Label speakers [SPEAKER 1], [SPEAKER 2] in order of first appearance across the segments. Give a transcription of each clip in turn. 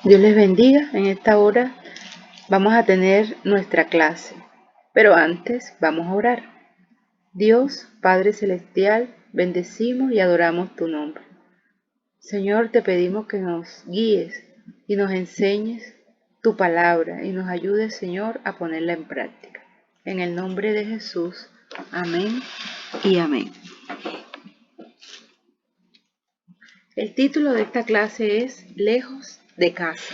[SPEAKER 1] Dios les bendiga. En esta hora vamos a tener nuestra clase, pero antes vamos a orar. Dios, Padre Celestial, bendecimos y adoramos tu nombre. Señor, te pedimos que nos guíes y nos enseñes tu palabra y nos ayudes, Señor, a ponerla en práctica. En el nombre de Jesús, amén y amén. El título de esta clase es Lejos de casa.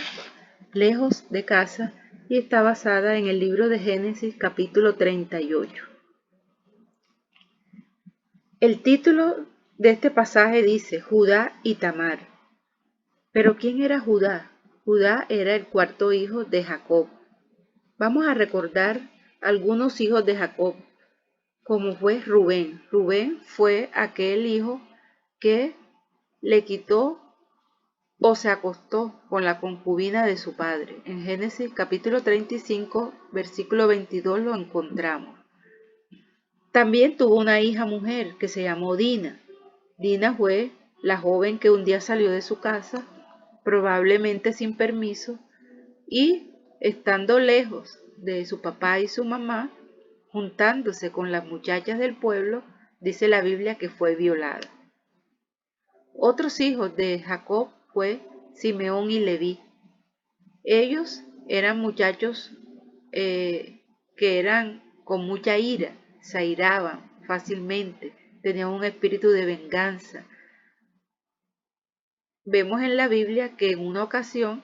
[SPEAKER 1] Lejos de casa, y está basada en el libro de Génesis capítulo 38. El título de este pasaje dice Judá y Tamar. Pero ¿quién era Judá? Judá era el cuarto hijo de Jacob. Vamos a recordar algunos hijos de Jacob, como fue Rubén. Rubén fue aquel hijo que le quitó o se acostó con la concubina de su padre. En Génesis capítulo 35, versículo 22 lo encontramos. También tuvo una hija mujer que se llamó Dina. Dina fue la joven que un día salió de su casa, probablemente sin permiso, y estando lejos de su papá y su mamá, juntándose con las muchachas del pueblo, dice la Biblia que fue violada. Otros hijos de Jacob fue Simeón y Leví. Ellos eran muchachos que eran con mucha ira, se airaban fácilmente, tenían un espíritu de venganza. Vemos en la Biblia que en una ocasión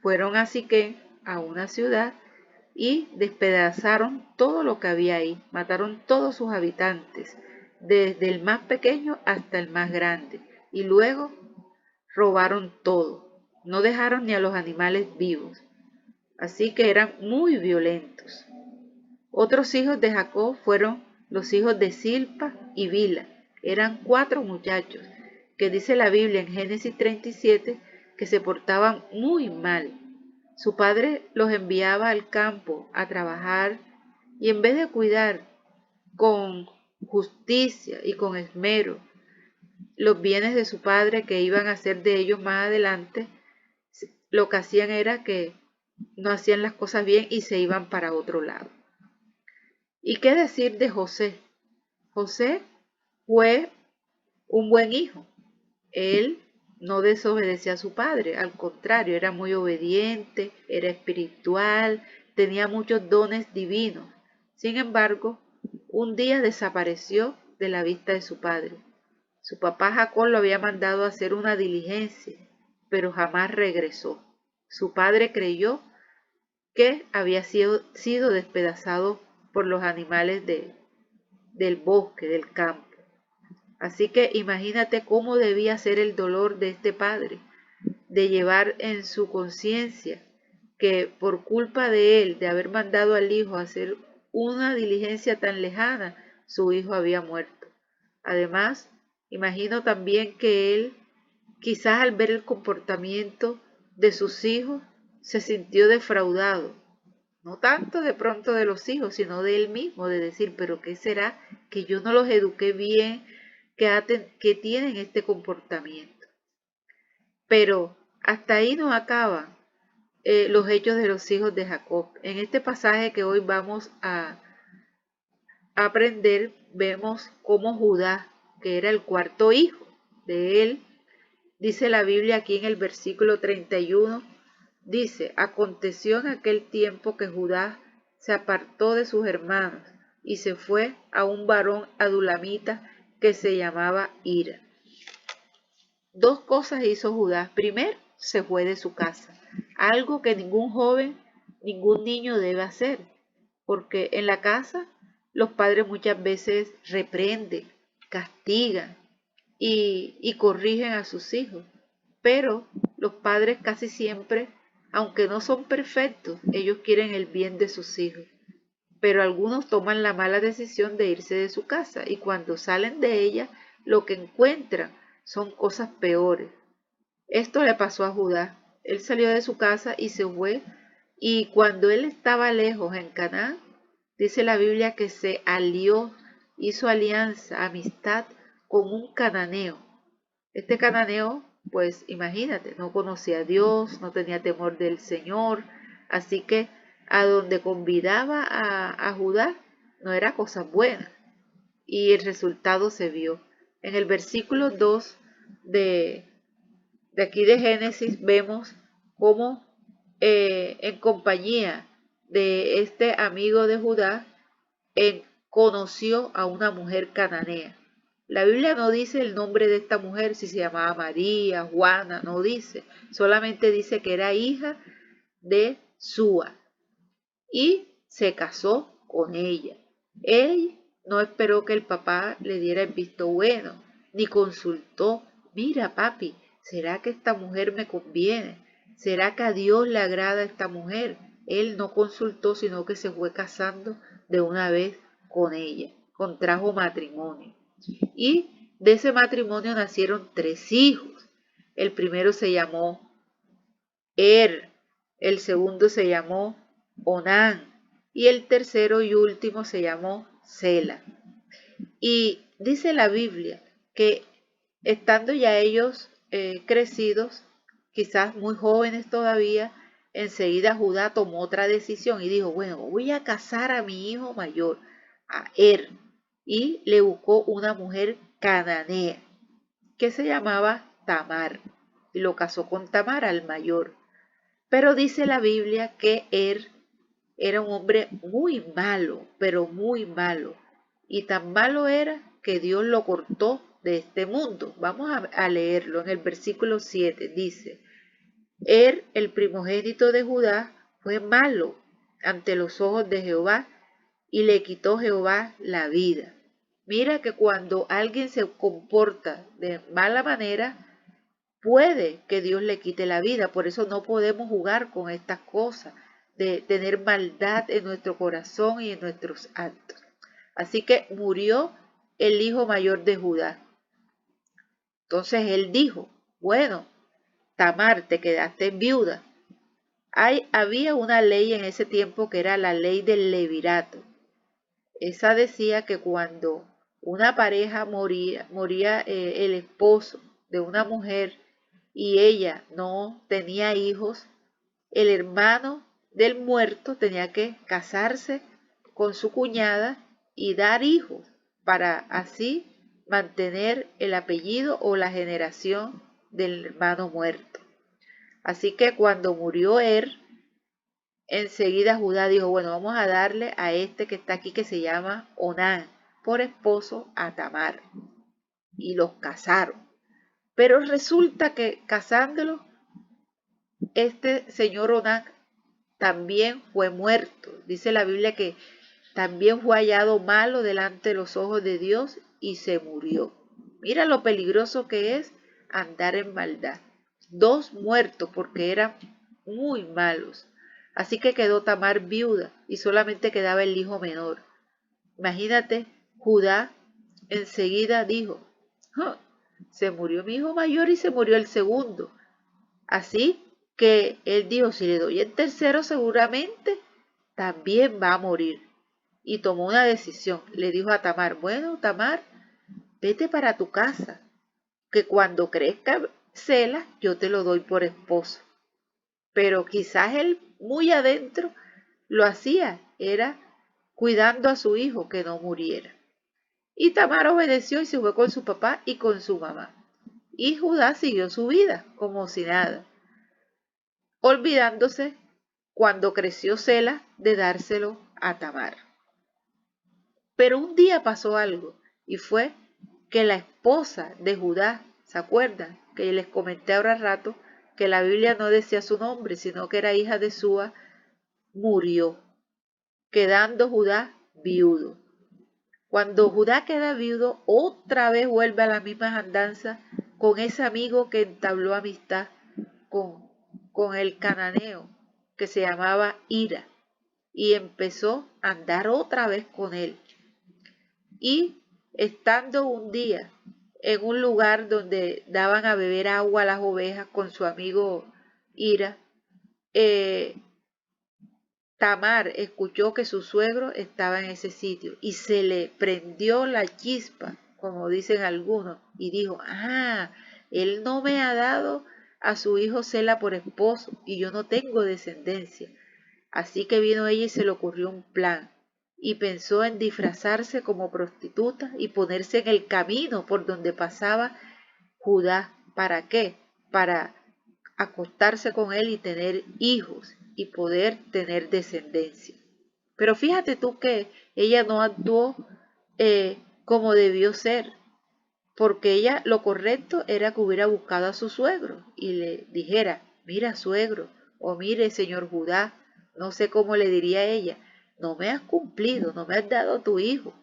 [SPEAKER 1] fueron a Siquén, a una ciudad, y despedazaron todo lo que había ahí, mataron todos sus habitantes, desde el más pequeño hasta el más grande, y luego robaron todo, no dejaron ni a los animales vivos, así que eran muy violentos. Otros hijos de Jacob fueron los hijos de Silpa y Bila. Eran 4 muchachos que dice la Biblia en Génesis 37 que se portaban muy mal. Su padre los enviaba al campo a trabajar y en vez de cuidar con justicia y con esmero los bienes de su padre que iban a hacer de ellos más adelante, lo que hacían era que no hacían las cosas bien y se iban para otro lado. ¿Y qué decir de José? José fue un buen hijo. Él no desobedecía a su padre, al contrario, era muy obediente, era espiritual, tenía muchos dones divinos. Sin embargo, un día desapareció de la vista de su padre. Su papá Jacob lo había mandado a hacer una diligencia, pero jamás regresó. Su padre creyó que había sido despedazado por los animales del bosque, del campo. Así que imagínate cómo debía ser el dolor de este padre, de llevar en su conciencia que por culpa de él, de haber mandado al hijo a hacer una diligencia tan lejana, su hijo había muerto. Además, imagino también que él, quizás al ver el comportamiento de sus hijos, se sintió defraudado. No tanto de pronto de los hijos, sino de él mismo, de decir, pero ¿qué será que yo no los eduqué bien, que tienen este comportamiento? Pero hasta ahí no acaban los hechos de los hijos de Jacob. En este pasaje que hoy vamos a aprender, vemos cómo Judá, que era el cuarto hijo de él, dice la Biblia aquí en el versículo 31, dice, aconteció en aquel tiempo que Judá se apartó de sus hermanos y se fue a un varón adulamita que se llamaba Ira. 2 cosas hizo Judá. Primero, se fue de su casa, algo que ningún joven, ningún niño debe hacer, porque en la casa los padres muchas veces reprenden, castigan y corrigen a sus hijos, pero los padres casi siempre, aunque no son perfectos, ellos quieren el bien de sus hijos. Pero algunos toman la mala decisión de irse de su casa y cuando salen de ella lo que encuentran son cosas peores. Esto le pasó a Judá. Él salió de su casa y se fue, y cuando él estaba lejos en Canaán, dice la Biblia que se alió, hizo alianza, amistad con un cananeo. Este cananeo pues imagínate, no conocía a Dios, no tenía temor del Señor, así que a donde convidaba a Judá no era cosa buena. Y el resultado se vio. En el versículo 2 de, de aquí de Génesis vemos cómo en compañía de este amigo de Judá, conoció a una mujer cananea. La Biblia no dice el nombre de esta mujer, si se llamaba María, Juana, no dice. Solamente dice que era hija de Súa y se casó con ella. Él no esperó que el papá le diera el visto bueno, ni consultó, mira papi, ¿será que esta mujer me conviene? ¿Será que a Dios le agrada esta mujer? Él no consultó, sino que se fue casando de una vez con ella, contrajo matrimonio. Y de ese matrimonio nacieron 3 hijos. El primero se llamó el segundo se llamó Onán y el tercero y último se llamó Sela. Y dice la Biblia que estando ya ellos crecidos, quizás muy jóvenes todavía, enseguida Judá tomó otra decisión y dijo, bueno, voy a casar a mi hijo mayor, a y le buscó una mujer cananea que se llamaba Tamar y lo casó con Tamar al mayor. Pero dice la Biblia que era un hombre muy malo, pero muy malo. Y tan malo era que Dios lo cortó de este mundo. Vamos a leerlo en el versículo 7. Dice, el primogénito de Judá, fue malo ante los ojos de Jehová y le quitó Jehová la vida. Mira que cuando alguien se comporta de mala manera, puede que Dios le quite la vida. Por eso no podemos jugar con estas cosas, de tener maldad en nuestro corazón y en nuestros actos. Así que murió el hijo mayor de Judá. Entonces él dijo, bueno, Tamar, te quedaste viuda. Había una ley en ese tiempo que era la ley del levirato. Esa decía que cuando una pareja moría el esposo de una mujer y ella no tenía hijos, el hermano del muerto tenía que casarse con su cuñada y dar hijos para así mantener el apellido o la generación del hermano muerto. Así que cuando murió enseguida Judá dijo, bueno, vamos a darle a este que está aquí que se llama Onán por esposo a Tamar. Y los casaron. Pero resulta que casándolos, este señor Onán también fue muerto. Dice la Biblia que también fue hallado malo delante de los ojos de Dios y se murió. Mira lo peligroso que es andar en maldad. 2 muertos porque eran muy malos. Así que quedó Tamar viuda y solamente quedaba el hijo menor. Imagínate, Judá enseguida dijo, se murió mi hijo mayor y se murió el segundo. Así que él dijo, si le doy el tercero seguramente también va a morir. Y tomó una decisión. Le dijo a Tamar, bueno, Tamar, vete para tu casa, que cuando crezca Sela, yo te lo doy por esposo. Pero quizás él muy adentro lo hacía, era cuidando a su hijo que no muriera. Y Tamar obedeció y se fue con su papá y con su mamá. Y Judá siguió su vida como si nada, olvidándose cuando creció Sela de dárselo a Tamar. Pero un día pasó algo y fue que la esposa de Judá, ¿se acuerdan? Que les comenté ahora rato que la Biblia no decía su nombre, sino que era hija de Súa, murió, quedando Judá viudo. Cuando Judá queda viudo, otra vez vuelve a las mismas andanzas con ese amigo que entabló amistad con el cananeo que se llamaba Ira y empezó a andar otra vez con él. Y estando un día en un lugar donde daban a beber agua a las ovejas con su amigo Ira, Tamar escuchó que su suegro estaba en ese sitio y se le prendió la chispa, como dicen algunos, y dijo, él no me ha dado a su hijo Sela por esposo y yo no tengo descendencia. Así que vino ella y se le ocurrió un plan y pensó en disfrazarse como prostituta y ponerse en el camino por donde pasaba Judá. ¿Para qué? Para acostarse con él y tener hijos y poder tener descendencia. Pero fíjate tú que ella no actuó como debió ser, porque ella lo correcto era que hubiera buscado a su suegro y le dijera, mira suegro, o mire señor Judá, no sé cómo le diría ella, no me has cumplido, no me has dado tu hijo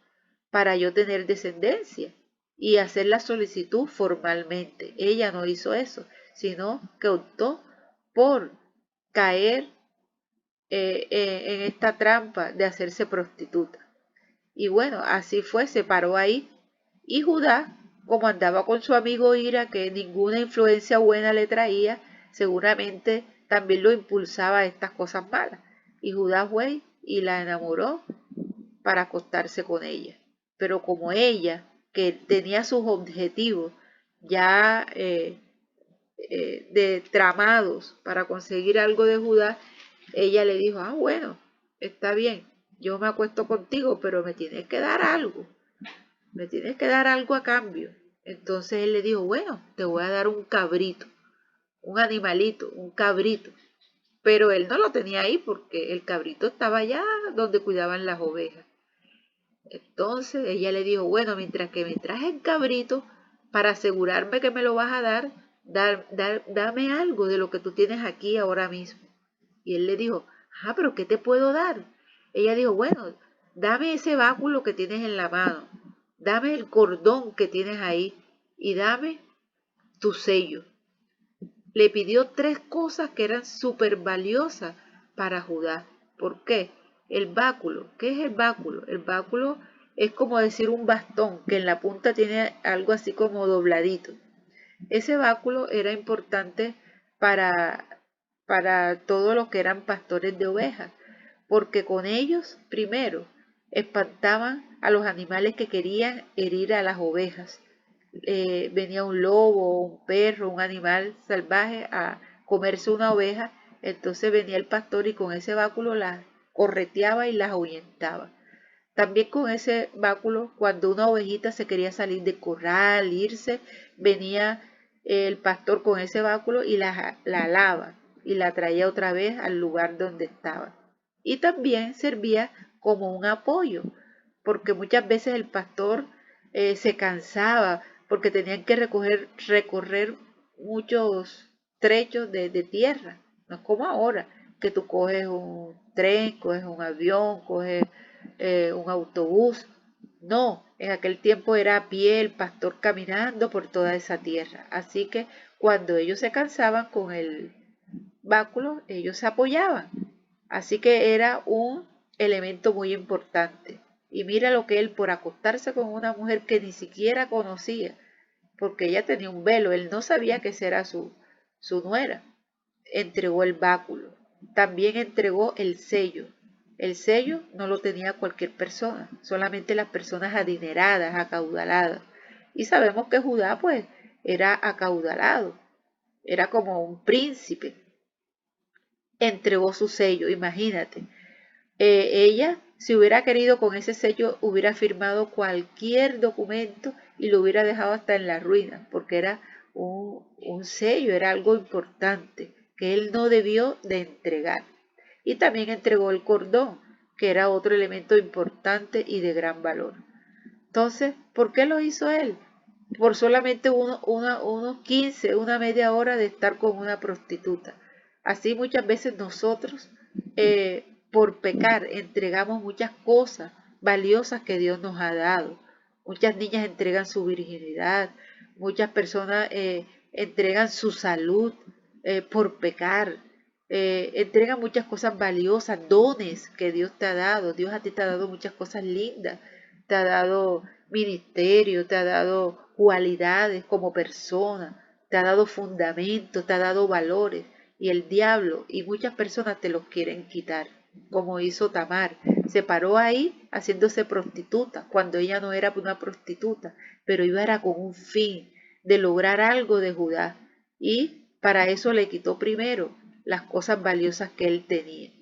[SPEAKER 1] para yo tener descendencia y hacer la solicitud formalmente. Ella no hizo eso, sino que optó por caer en esta trampa de hacerse prostituta. Y bueno, así fue, se paró ahí. Y Judá, como andaba con su amigo Ira, que ninguna influencia buena le traía, seguramente también lo impulsaba a estas cosas malas. Y Judá fue y la enamoró para acostarse con ella. Pero como ella, que tenía sus objetivos ya de tramados para conseguir algo de Judá, ella le dijo, ah, bueno, está bien, yo me acuesto contigo, pero me tienes que dar algo, me tienes que dar algo a cambio. Entonces él le dijo, bueno, te voy a dar un cabrito, un animalito, un cabrito. Pero él no lo tenía ahí porque el cabrito estaba allá donde cuidaban las ovejas. Entonces ella le dijo, bueno, mientras que me traes el cabrito, para asegurarme que me lo vas a dar, dame algo de lo que tú tienes aquí ahora mismo. Y él le dijo, ah, pero ¿qué te puedo dar? Ella dijo, bueno, dame ese báculo que tienes en la mano, dame el cordón que tienes ahí y dame tu sello. Le pidió tres cosas que eran súper valiosas para Judá. ¿Por qué? El báculo. ¿Qué es el báculo? El báculo es como decir un bastón que en la punta tiene algo así como dobladito. Ese báculo era importante para, para todos los que eran pastores de ovejas, porque con ellos, primero, espantaban a los animales que querían herir a las ovejas. Venía un lobo, un perro, un animal salvaje a comerse una oveja, entonces venía el pastor y con ese báculo las correteaba y las ahuyentaba. También con ese báculo, cuando una ovejita se quería salir de corral, irse, venía el pastor con ese báculo y la alaba y la traía otra vez al lugar donde estaba. Y también servía como un apoyo, porque muchas veces el pastor se cansaba porque tenían que recorrer muchos trechos de tierra. No es como ahora, que tú coges un tren, coges un avión, coges un autobús. No, en aquel tiempo era a pie el pastor caminando por toda esa tierra. Así que cuando ellos se cansaban con el báculo, ellos se apoyaban. Así que era un elemento muy importante. Y mira lo que él, por acostarse con una mujer que ni siquiera conocía, porque ella tenía un velo, él no sabía que esa era su nuera, entregó el báculo. También entregó el sello. El sello no lo tenía cualquier persona, solamente las personas adineradas, acaudaladas. Y sabemos que Judá pues era acaudalado, era como un príncipe. Entregó su sello, imagínate. Ella, si hubiera querido con ese sello, hubiera firmado cualquier documento y lo hubiera dejado hasta en la ruina, porque era un sello, era algo importante que él no debió de entregar. Y también entregó el cordón, que era otro elemento importante y de gran valor. Entonces, ¿por qué lo hizo él? Por solamente unos 15, una media hora de estar con una prostituta. Así muchas veces nosotros, por pecar, entregamos muchas cosas valiosas que Dios nos ha dado. Muchas niñas entregan su virginidad, muchas personas entregan su salud por pecar, entregan muchas cosas valiosas, dones que Dios te ha dado. Dios a ti te ha dado muchas cosas lindas, te ha dado ministerio, te ha dado cualidades como persona, te ha dado fundamentos, te ha dado valores, y el diablo y muchas personas te los quieren quitar, como hizo Tamar. Se paró ahí haciéndose prostituta, cuando ella no era una prostituta, pero iba era con un fin de lograr algo de Judá. Y para eso le quitó primero las cosas valiosas que él tenía.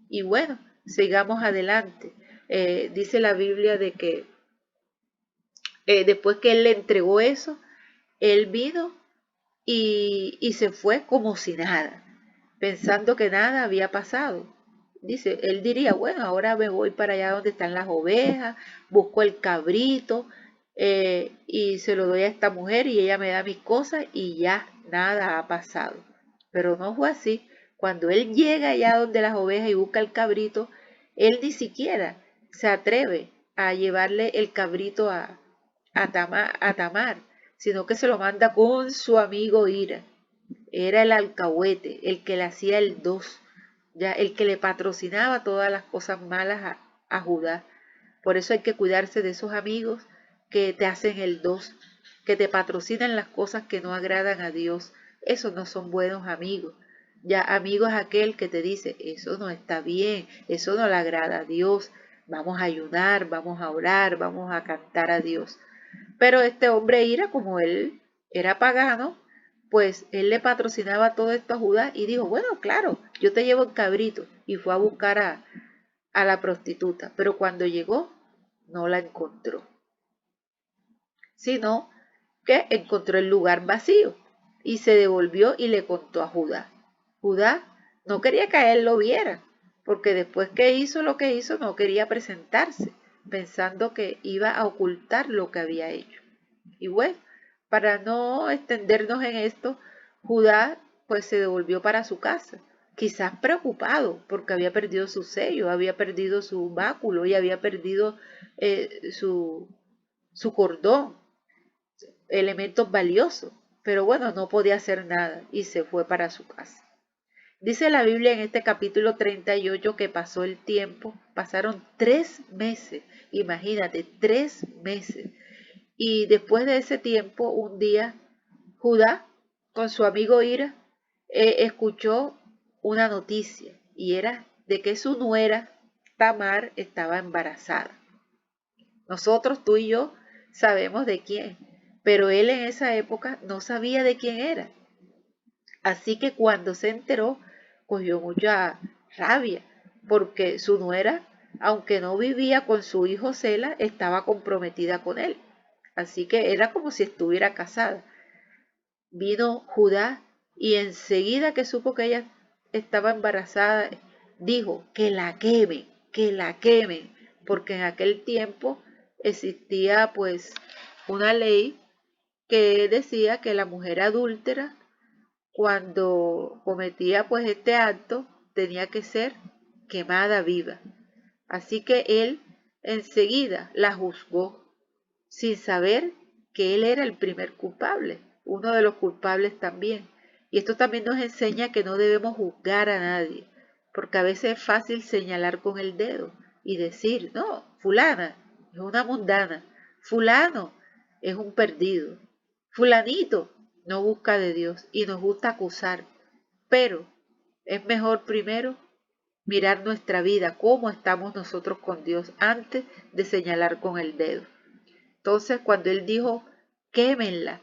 [SPEAKER 1] Y bueno, sigamos adelante. Dice la Biblia de que después que él le entregó eso, él vino y se fue como si nada, pensando que nada había pasado. Dice, él diría, bueno, ahora me voy para allá donde están las ovejas, busco el cabrito y se lo doy a esta mujer y ella me da mis cosas y ya nada ha pasado. Pero no fue así. Cuando él llega allá donde las ovejas y busca el cabrito, él ni siquiera se atreve a llevarle el cabrito a Tamar, sino que se lo manda con su amigo Ira. Era el alcahuete, el que le hacía el dos, ya el que le patrocinaba todas las cosas malas a Judá. Por eso hay que cuidarse de esos amigos que te hacen el dos, que te patrocinan las cosas que no agradan a Dios. Esos no son buenos amigos. Ya amigo es aquel que te dice, eso no está bien, eso no le agrada a Dios, vamos a ayunar, vamos a orar, vamos a cantar a Dios. Pero este hombre Ira, como él era pagano, pues él le patrocinaba todo esto a Judá y dijo, bueno, claro, yo te llevo el cabrito. Y fue a buscar a la prostituta, pero cuando llegó no la encontró, sino que encontró el lugar vacío y se devolvió y le contó a Judá. Judá no quería que a él lo viera, porque después que hizo lo que hizo no quería presentarse, pensando que iba a ocultar lo que había hecho. Y bueno, para no extendernos en esto, Judá pues se devolvió para su casa, quizás preocupado porque había perdido su sello, había perdido su báculo y había perdido su cordón, elementos valiosos. Pero bueno, no podía hacer nada y se fue para su casa. Dice la Biblia en este capítulo 38 que pasó el tiempo, pasaron 3 meses, imagínate, 3 meses. Y después de ese tiempo, un día, Judá, con su amigo Ira, escuchó una noticia y era de que su nuera, Tamar, estaba embarazada. Nosotros, tú y yo, sabemos de quién, pero él en esa época no sabía de quién era. Así que cuando se enteró, cogió mucha rabia, porque su nuera, aunque no vivía con su hijo Sela, estaba comprometida con él. Así que era como si estuviera casada. Vino Judá y enseguida que supo que ella estaba embarazada, dijo que la quemen, porque en aquel tiempo existía pues una ley que decía que la mujer adúltera cuando cometía pues este acto tenía que ser quemada viva. Así que él enseguida la juzgó sin saber que él era el primer culpable, uno de los culpables también. Y esto también nos enseña que no debemos juzgar a nadie, porque a veces es fácil señalar con el dedo y decir, no, fulana es una mundana, fulano es un perdido, fulanito no busca de Dios y nos gusta acusar, pero es mejor primero mirar nuestra vida, cómo estamos nosotros con Dios antes de señalar con el dedo. Entonces, cuando él dijo, quémenla,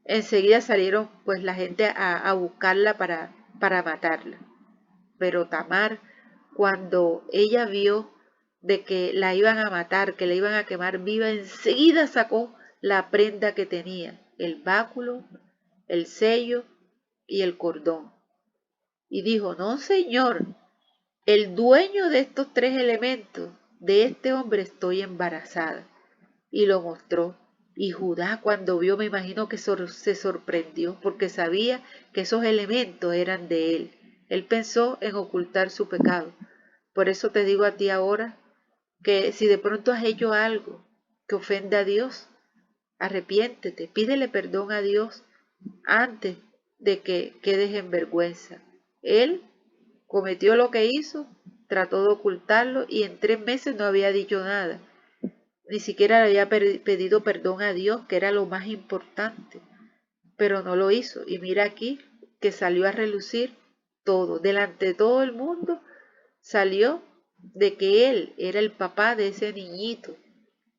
[SPEAKER 1] enseguida salieron pues la gente a buscarla para matarla. Pero Tamar, cuando ella vio de que la iban a matar, que la iban a quemar viva, enseguida sacó la prenda que tenía, el báculo, el sello y el cordón. Y dijo, no señor, el dueño de estos 3 elementos, de este hombre estoy embarazada. Y lo mostró. Y Judá cuando vio, me imagino que se sorprendió, porque sabía que esos elementos eran de él. Él pensó en ocultar su pecado. Por eso te digo a ti ahora, que si de pronto has hecho algo que ofende a Dios, arrepiéntete, pídele perdón a Dios antes de que quedes en vergüenza. Él cometió lo que hizo, trató de ocultarlo y en 3 meses no había dicho nada. Ni siquiera le había pedido perdón a Dios, que era lo más importante, pero no lo hizo. Y mira aquí que salió a relucir todo, delante de todo el mundo, salió de que él era el papá de ese niñito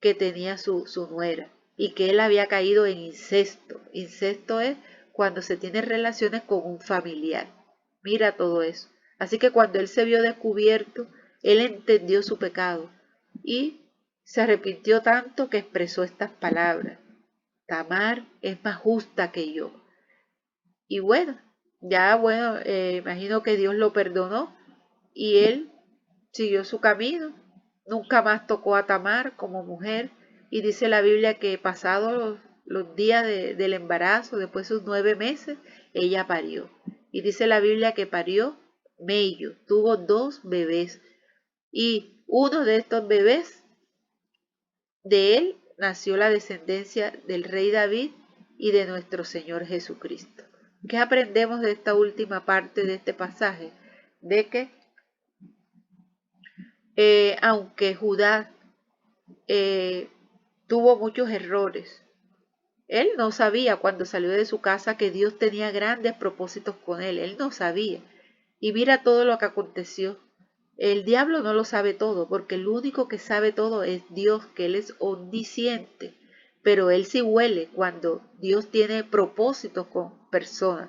[SPEAKER 1] que tenía su nuera. y que él había caído en incesto. Incesto es cuando se tiene relaciones con un familiar. Mira todo eso. Así que cuando él se vio descubierto, él entendió su pecado y se arrepintió tanto que expresó estas palabras: Tamar es más justa que yo. Y bueno, imagino que Dios lo perdonó y él siguió su camino. Nunca más tocó a Tamar como mujer. Y dice la Biblia que pasados los días del embarazo, después de sus 9 meses, ella parió. Y dice la Biblia que parió mello, tuvo 2 bebés. Y uno de estos bebés, de él nació la descendencia del rey David y de nuestro Señor Jesucristo. ¿Qué aprendemos de esta última parte de este pasaje? De que aunque Judá tuvo muchos errores, él no sabía cuando salió de su casa que Dios tenía grandes propósitos con él no sabía. Y mira todo lo que aconteció. El diablo no lo sabe todo, porque el único que sabe todo es Dios, que Él es omnisciente. Pero Él sí huele cuando Dios tiene propósitos con personas.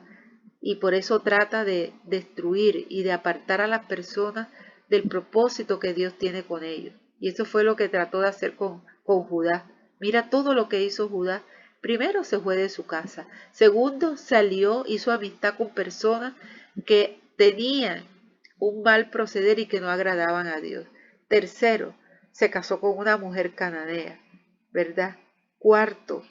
[SPEAKER 1] Y por eso trata de destruir y de apartar a las personas del propósito que Dios tiene con ellos. Y eso fue lo que trató de hacer con Judá. Mira todo lo que hizo Judá. Primero, se fue de su casa. Segundo, salió, hizo amistad con personas que tenían un mal proceder y que no agradaban a Dios. Tercero, se casó con una mujer cananea, ¿verdad? Cuarto,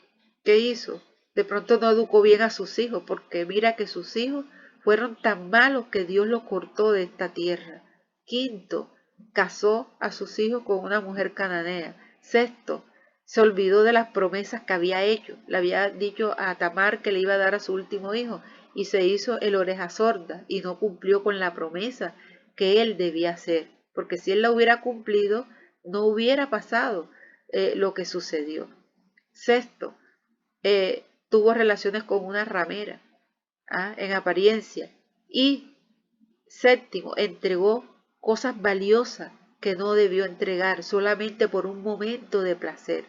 [SPEAKER 1] ¿qué hizo? De pronto no educó bien a sus hijos, porque mira que sus hijos fueron tan malos que Dios los cortó de esta tierra. Quinto, casó a sus hijos con una mujer cananea. Sexto, se olvidó de las promesas que había hecho. Le había dicho a Tamar que le iba a dar a su último hijo y se hizo el oreja sorda y no cumplió con la promesa que él debía hacer. Porque si él la hubiera cumplido, no hubiera pasado lo que sucedió. Sexto, tuvo relaciones con una ramera, en apariencia. Y séptimo, entregó cosas valiosas que no debió entregar solamente por un momento de placer.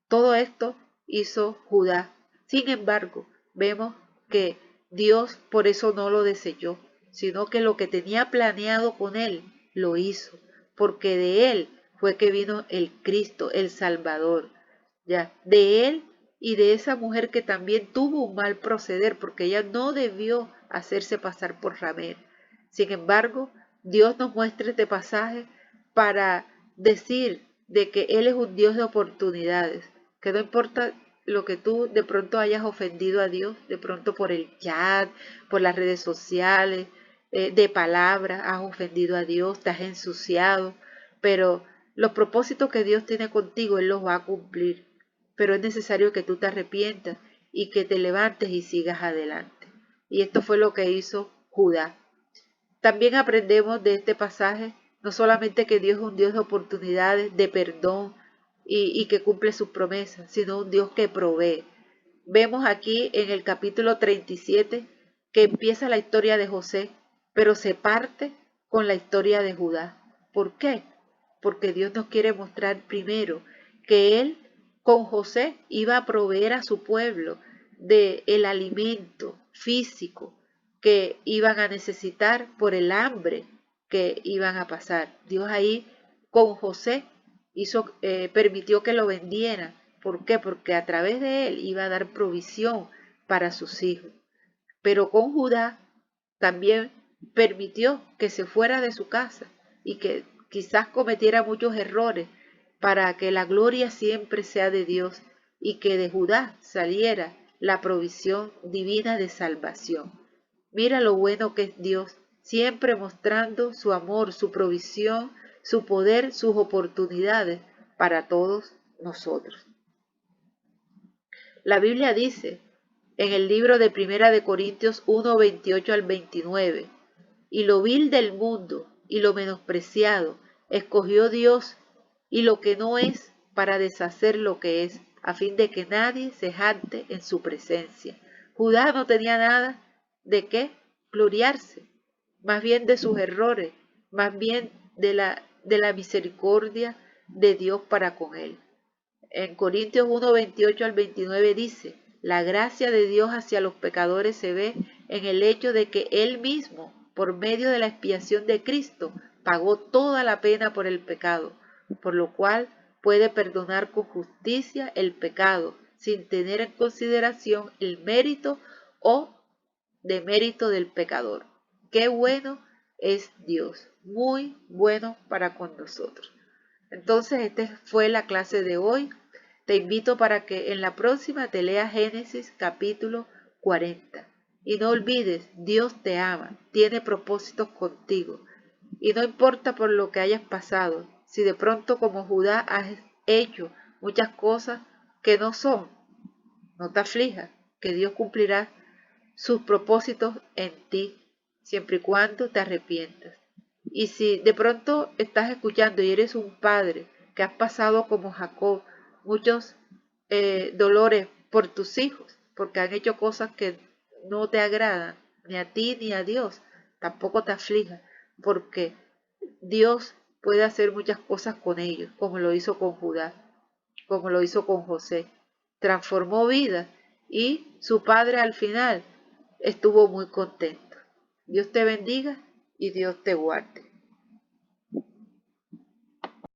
[SPEAKER 1] Todo esto hizo Judá. Sin embargo, vemos que Dios por eso no lo desechó, sino que lo que tenía planeado con él lo hizo, porque de él fue que vino el Cristo, el Salvador. Ya, de él y de esa mujer que también tuvo un mal proceder, porque ella no debió hacerse pasar por ramera. Sin embargo, Dios nos muestra este pasaje para decir de que Él es un Dios de oportunidades, que no importa lo que tú de pronto hayas ofendido a Dios, de pronto por el chat, por las redes sociales, de palabras, has ofendido a Dios, te has ensuciado, pero los propósitos que Dios tiene contigo, Él los va a cumplir. Pero es necesario que tú te arrepientas y que te levantes y sigas adelante. Y esto fue lo que hizo Judá. También aprendemos de este pasaje no solamente que Dios es un Dios de oportunidades, de perdón y que cumple sus promesas, sino un Dios que provee. Vemos aquí en el capítulo 37 que empieza la historia de José, pero se parte con la historia de Judá. ¿Por qué? Porque Dios nos quiere mostrar primero que Él con José iba a proveer a su pueblo de el alimento físico que iban a necesitar por el hambre que iban a pasar. Dios ahí con José permitió que lo vendieran. ¿Por qué? Porque a través de él iba a dar provisión para sus hijos. Pero con Judá también permitió que se fuera de su casa y que quizás cometiera muchos errores para que la gloria siempre sea de Dios y que de Judá saliera la provisión divina de salvación. Mira lo bueno que es Dios, siempre mostrando su amor, su provisión, su poder, sus oportunidades para todos nosotros. La Biblia dice en el libro de Primera de Corintios 1, 28 al 29, y lo vil del mundo y lo menospreciado escogió Dios y lo que no es para deshacer lo que es, a fin de que nadie se jacte en su presencia. Judá no tenía nada de qué gloriarse, más bien de sus errores, más bien de la misericordia de Dios para con él. En Corintios 1, 28 al 29 dice, la gracia de Dios hacia los pecadores se ve en el hecho de que Él mismo, por medio de la expiación de Cristo, pagó toda la pena por el pecado, por lo cual puede perdonar con justicia el pecado, sin tener en consideración el mérito o demérito del pecador. Qué bueno es Dios, muy bueno para con nosotros. Entonces, esta fue la clase de hoy. Te invito para que en la próxima te leas Génesis capítulo 40. Y no olvides, Dios te ama, tiene propósitos contigo. Y no importa por lo que hayas pasado, si de pronto como Judá has hecho muchas cosas que no son, no te aflijas, que Dios cumplirá sus propósitos en ti, siempre y cuando te arrepientas. Y si de pronto estás escuchando y eres un padre que has pasado como Jacob muchos dolores por tus hijos, porque han hecho cosas que no te agradan, ni a ti ni a Dios, tampoco te aflijas, porque Dios puede hacer muchas cosas con ellos, como lo hizo con Judá, como lo hizo con José. Transformó vidas y su padre al final estuvo muy contento. Dios te bendiga y Dios te guarde.